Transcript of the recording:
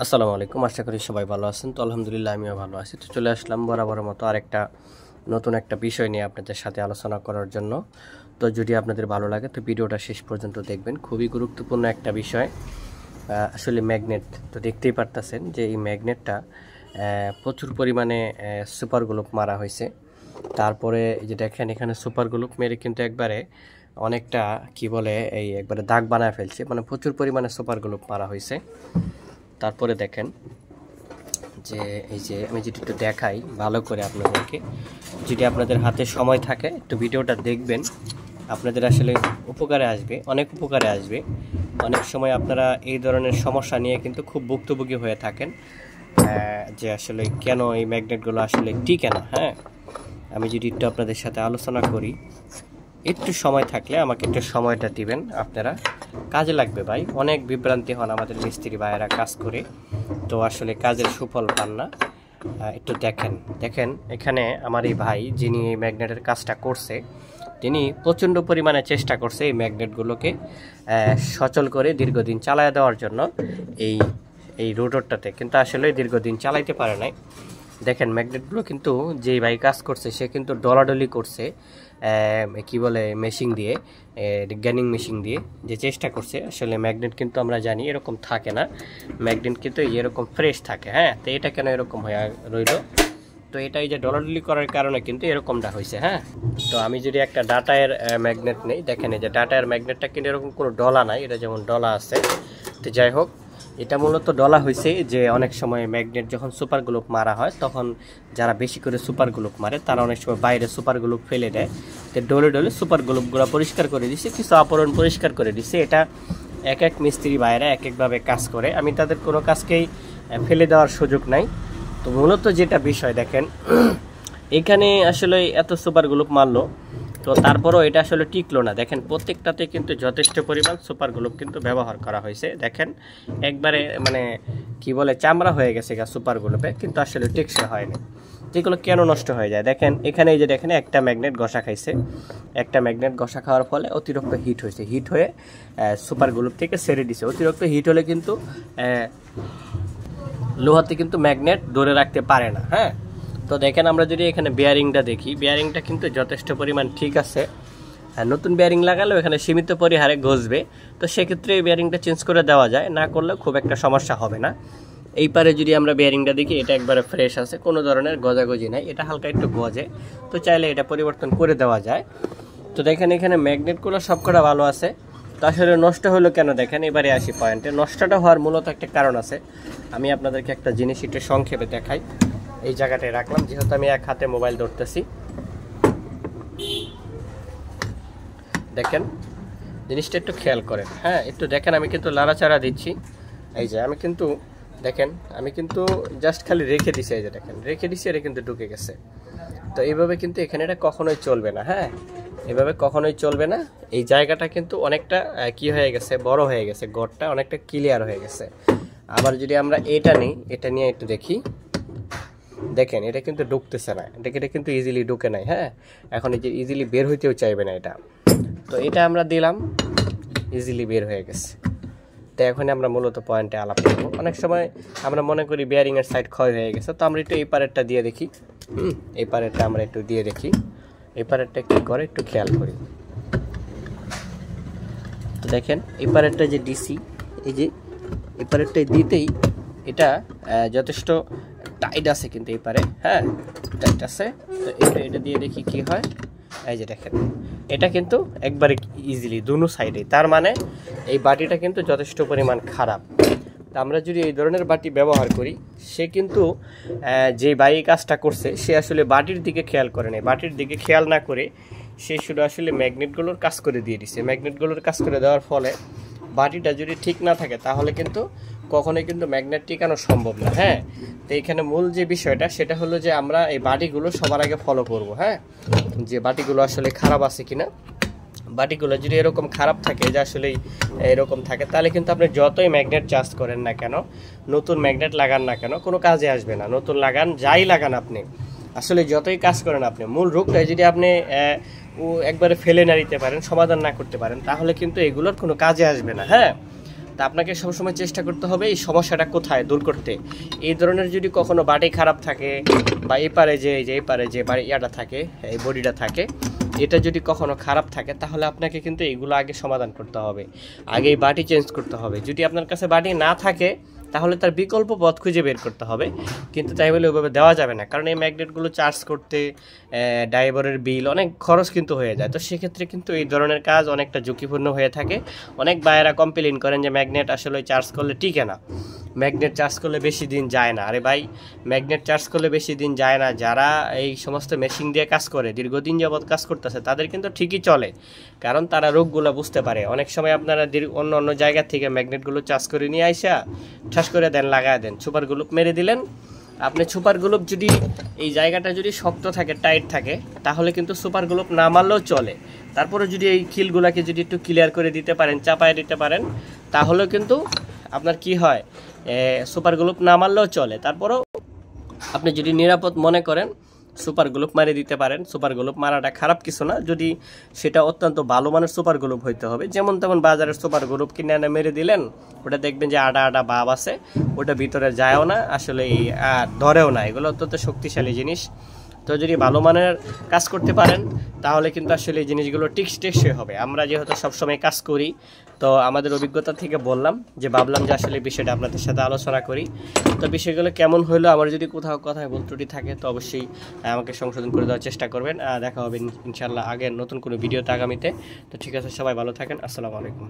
আসসালামু আলাইকুম। আশা করি সবাই ভালো আছেন। তো আলহামদুলিল্লাহ আমিও ভালো আছি। তো চলে আসলাম বরাবরের মতো আরেকটা নতুন একটা বিষয় নিয়ে আপনাদের সাথে আলোচনা করার জন্য। তো যদি আপনাদের ভালো লাগে তো ভিডিওটা শেষ পর্যন্ত দেখবেন। খুবই গুরুত্বপূর্ণ একটা বিষয়। আসলে ম্যাগনেট তো দেখতেই পারতেছেন যে এই ম্যাগনেটটা প্রচুর পরিমাণে সুপার গ্লুপ মারা হয়েছে। তারপরে এই যে দেখেন এখানে সুপার গ্লুপ মেরে কিন্তু একবারে অনেকটা কি বলে এই একবারে দাগ বানায় ফেলছে, মানে প্রচুর পরিমাণে সুপার গ্লুপ মারা হয়েছে। তারপরে দেখেন যে এই যে আমি যেটা একটু দেখাই ভালো করে আপনাদেরকে, যদি আপনাদের হাতে সময় থাকে একটু ভিডিওটা দেখবেন, আপনাদের আসলে উপকারে আসবে, অনেক উপকারে আসবে। অনেক সময় আপনারা এই ধরনের সমস্যা নিয়ে কিন্তু খুব ভুক্তভোগী হয়ে থাকেন যে আসলে কেন এই ম্যাগনেটগুলো আসলে টিকে না। হ্যাঁ, আমি যদি একটু আপনাদের সাথে আলোচনা করি, একটু সময় থাকলে আমাকে একটু সময়টা দিবেন, আপনারা কাজে লাগবে ভাই। অনেক বিভ্রান্তি হন আমাদের মিস্ত্রি ভাইয়েরা কাজ করে, তো আসলে কাজের সুফল পান না। একটু দেখেন এখানে আমার এই ভাই যিনি এই ম্যাগনেটের কাজটা করছে, তিনি প্রচণ্ড পরিমাণে চেষ্টা করছে এই ম্যাগনেটগুলোকে সচল করে দীর্ঘদিন চালায় দেওয়ার জন্য এই এই রোটরটাতে, কিন্তু আসলে দীর্ঘদিন চালাইতে পারে নাই। দেখেন ম্যাগনেটগুলো কিন্তু যেই ভাই কাজ করছে সে কিন্তু ডলাডলি করছে কি বলে মেশিন দিয়ে, গ্যানিং মেশিন দিয়ে যে চেষ্টা করছে। আসলে ম্যাগনেট কিন্তু আমরা জানি এরকম থাকে না, ম্যাগনেট কিন্তু এরকম ফ্রেশ থাকে। হ্যাঁ, তো এটা কেন এরকম হয়ে রইল? তো এটা এই যে ডলাডলি করার কারণে কিন্তু এরকমটা হয়েছে। হ্যাঁ, তো আমি যদি একটা ডাটায়ের ম্যাগনেট নেই, দেখেন এই যে ডাটায়ের ম্যাগনেটটা কিন্তু এরকম কোনো ডলা নাই, এটা যেমন ডলা আছে। তো যাই হোক, এটা মূলত ডলা হয়েছে যে অনেক সময় ম্যাগনেট যখন সুপার গ্লুপ মারা হয় তখন যারা বেশি করে সুপার গ্লুপ মারে তারা অনেক সময় বাইরে সুপার গ্লুপ ফেলে দেয়, তো ডলে ডলে সুপার গ্লুপগুলো পরিষ্কার করে দিছে, কিছু আবরণ পরিষ্কার করে দিছে। এটা এক এক মিস্ত্রি বাইরে এক একভাবে কাজ করে, আমি তাদের কোনো কাজকেই ফেলে দেওয়ার সুযোগ নাই। তো মূলত যেটা বিষয় দেখেন, এখানে আসলে এত সুপার গ্লুপ মারলো, তো তারপরও এটা আসলে টিকলো না। দেখেন প্রত্যেকটাতে কিন্তু যথেষ্ট পরিমাণ সুপার গ্লুপ কিন্তু ব্যবহার করা হয়েছে। দেখেন একবারে মানে কি বলে চামড়া হয়ে গেছে গা সুপার গ্লুপে, কিন্তু আসলে টেকসই হয়নি। যেগুলো কেন নষ্ট হয়ে যায় দেখেন, এখানে এই যে দেখেন একটা ম্যাগনেট ঘষা খাইছে, একটা ম্যাগনেট ঘষা খাওয়ার ফলে অতিরিক্ত হিট হয়েছে, হিট হয়ে সুপার গ্লুপ থেকে ছেড়ে দিছে। অতিরিক্ত হিট হলে কিন্তু লোহাতে কিন্তু ম্যাগনেট ধরে রাখতে পারে না। হ্যাঁ, তো দেখেন আমরা যদি এখানে বেয়ারিংটা দেখি, বেয়ারিংটা কিন্তু যথেষ্ট পরিমাণ ঠিক আছে। নতুন বেয়ারিং লাগালেও এখানে সীমিত পরিহারে ঘষবে, তো সেক্ষেত্রে এই বেয়ারিংটা চেঞ্জ করে দেওয়া যায়, না করলে খুব একটা সমস্যা হবে না। এই পারে যদি আমরা বেয়ারিংটা দেখি, এটা একবারে ফ্রেশ আছে, কোনো ধরনের গজাগজি নাই, এটা হালকা একটু গজে, তো চাইলে এটা পরিবর্তন করে দেওয়া যায়। তো দেখেন এখানে ম্যাগনেটগুলো সবকটা ভালো আছে, তো আসলে নষ্ট হলো কেন দেখেন। এবারে আসি পয়েন্টে, নষ্টটা হওয়ার মূলত একটা কারণ আছে। আমি আপনাদেরকে একটা জিনিস একটু সংক্ষেপে দেখাই। এই জায়গাটায় রাখলাম, যেহেতু আমি এক হাতে মোবাইল ধরতেছি। দেখেন জিনিসটা একটু খেয়াল করেন। হ্যাঁ, একটু দেখেন, আমি কিন্তু লাড়াচাড়া দিচ্ছি। এই যে আমি কিন্তু দেখেন, আমি কিন্তু জাস্ট খালি রেখে দিছি, এই যে দেখেন রেখে দিছি, এটা কিন্তু ঢুকে গেছে। তো এইভাবে কিন্তু এখানে এটা কখনোই চলবে না। হ্যাঁ, এভাবে কখনোই চলবে না। এই জায়গাটা কিন্তু অনেকটা কি হয়ে গেছে, বড় হয়ে গেছে, গড়টা অনেকটা ক্লিয়ার হয়ে গেছে। আবার যদি আমরা এটা নিই, এটা নিয়ে একটু দেখি, দেখেন এটা কিন্তু ঢুকতেছে না, এটা কিন্তু ইজিলি ঢুকে নাই। হ্যাঁ, এখন এই যে ইজিলি বের হইতেও চাইবে না এটা, তো এটা আমরা দিলাম, ইজিলি বের হয়ে গেছে। তো এখন আমরা মূলত পয়েন্টে আলাপ করবো। অনেক সময় আমরা মনে করি বেয়ারিংয়ের সাইড ক্ষয় হয়ে গেছে, তো আমরা একটু এই পারেরটা দিয়ে দেখি। এই পারেরটা আমরা একটু দিয়ে দেখি, এই পারেরটা কী করে একটু খেয়াল করি। তো দেখেন এই পারেরটা যে ডিসি, এই যে এই পারেরটাই দিতেই এটা যথেষ্ট টাইট আছে কিন্তু এই পারে। হ্যাঁ, টাইট আছে। তো এটা দিয়ে দেখি কি হয়। এই যে দেখেন এটা কিন্তু একবারে ইজিলি দুনো সাইডে, তার মানে এই বাটিটা কিন্তু যথেষ্ট পরিমাণ খারাপ। তা আমরা যদি এই ধরনের বাটি ব্যবহার করি, সে কিন্তু যে বাই কাজটা করছে সে আসলে বাটির দিকে খেয়াল করে নেই, বাটির দিকে খেয়াল না করে সে শুধু আসলে ম্যাগনেটগুলোর কাজ করে দিয়ে দিছে। ম্যাগনেটগুলোর কাজ করে দেওয়ার ফলে বাটিটা যদি ঠিক না থাকে তাহলে কিন্তু কখনোই কিন্তু ম্যাগনেট টিকানো সম্ভব না। হ্যাঁ, তো এখানে মূল যে বিষয়টা সেটা হলো যে আমরা এই বাটিগুলো সবার আগে ফলো করব। হ্যাঁ, যে বাটিগুলো আসলে খারাপ আছে কিনা। বাটিগুলো যদি এরকম খারাপ থাকে, যে আসলে এরকম থাকে, তাহলে কিন্তু আপনি যতই ম্যাগনেট চার্জ করেন না কেন, নতুন ম্যাগনেট লাগান না কেন, কোনো কাজে আসবে না। নতুন লাগান, যাই লাগান আপনি, আসলে যতই কাজ করেন আপনি, মূল রোগটাই যদি আপনি একবারে ফেলে না দিতে পারেন, সমাধান না করতে পারেন, তাহলে কিন্তু এগুলোর কোনো কাজে আসবে না। হ্যাঁ, তা আপনাকে সবসময় চেষ্টা করতে হবে এই সমস্যাটা কোথায় দূর করতে। এই ধরনের যদি কখনো বাটি খারাপ থাকে বা এপারে যে ইয়াটা থাকে, এই বডিটা থাকে, এটা যদি কখনো খারাপ থাকে তাহলে আপনাকে কিন্তু এগুলো আগে সমাধান করতে হবে, আগে এই বাটি চেঞ্জ করতে হবে। যদি আপনার কাছে বাটি না থাকে তাহলে তার বিকল্প পথ খুঁজে বের করতে হবে, কিন্তু তাই বলে ওইভাবে দেওয়া যাবে না, কারণ এই ম্যাগনেটগুলো চার্জ করতে ড্রাইভারের বিল অনেক খরচ কিন্তু হয়ে যায়। তো সেক্ষেত্রে কিন্তু এই ধরনের কাজ অনেকটা ঝুঁকিপূর্ণ হয়ে থাকে। অনেক বায়েরা কমপ্লেন করেন যে ম্যাগনেট আসলে চার্জ করলে টিকে না, ম্যাগনেট চার্জ করলে বেশি দিন যায় না। আরে ভাই, ম্যাগনেট চার্জ করলে বেশি দিন যায় না, যারা এই সমস্ত মেশিন দিয়ে কাজ করে দীর্ঘদিন যাবৎ কাজ করতেছে তাদের কিন্তু ঠিকই চলে, কারণ তারা রোগগুলো বুঝতে পারে। অনেক সময় আপনারা অন্য অন্য জায়গা থেকে ম্যাগনেটগুলো চার্জ করে নিয়ে আইসা ঠাস করে দেন, লাগায় দেন, সুপার গ্লুপ মেরে দিলেন। আপনি সুপার গ্লুপ যদি এই জায়গাটা যদি শক্ত থাকে, টাইট থাকে, তাহলে কিন্তু সুপার গ্লুপ না মারলেও চলে। তারপরে যদি এই খিলগুলাকে যদি একটু ক্লিয়ার করে দিতে পারেন, চাপায় দিতে পারেন, তাহলেও কিন্তু আপনার কি হয়, সুপার গ্লুপ না মারলেও চলে। তারপরেও আপনি যদি নিরাপদ মনে করেন সুপার গ্লুপ মারে দিতে পারেন। সুপার গ্লুপ মারাটা খারাপ কিছু না, যদি সেটা অত্যন্ত ভালো মানের সুপার গ্লুপ হইতে হবে। যেমন তেমন বাজারের সুপার গ্লুপ কিনে এনে মেরে দিলেন, ওটা দেখবেন যে আডা আডা ভাব আছে, ওটা ভিতরে যায়ও না, আসলে ধরেও না। এগুলো অত্যন্ত শক্তিশালী জিনিস। তো যদি ভালো মানের কাজ করতে পারেন তাহলে কিন্তু আসলে এই জিনিসগুলো টেকসই হবে। আমরা যেহেতু সবসময় কাজ করি, তো আমাদের অভিজ্ঞতা থেকে বললাম, যে ভাবলাম যে আসলে বিষয়টা আপনাদের সাথে আলোচনা করি। তো বিষয়গুলো কেমন হলো, আমার যদি কোথাও কথায় ভুল ত্রুটি থাকে তো অবশ্যই আমাকে সংশোধন করে দেওয়ার চেষ্টা করবেন। দেখা হবে ইনশাল্লাহ আগের নতুন কোনো ভিডিওতে আগামীতে। তো ঠিক আছে, সবাই ভালো থাকেন, আসসালামু আলাইকুম।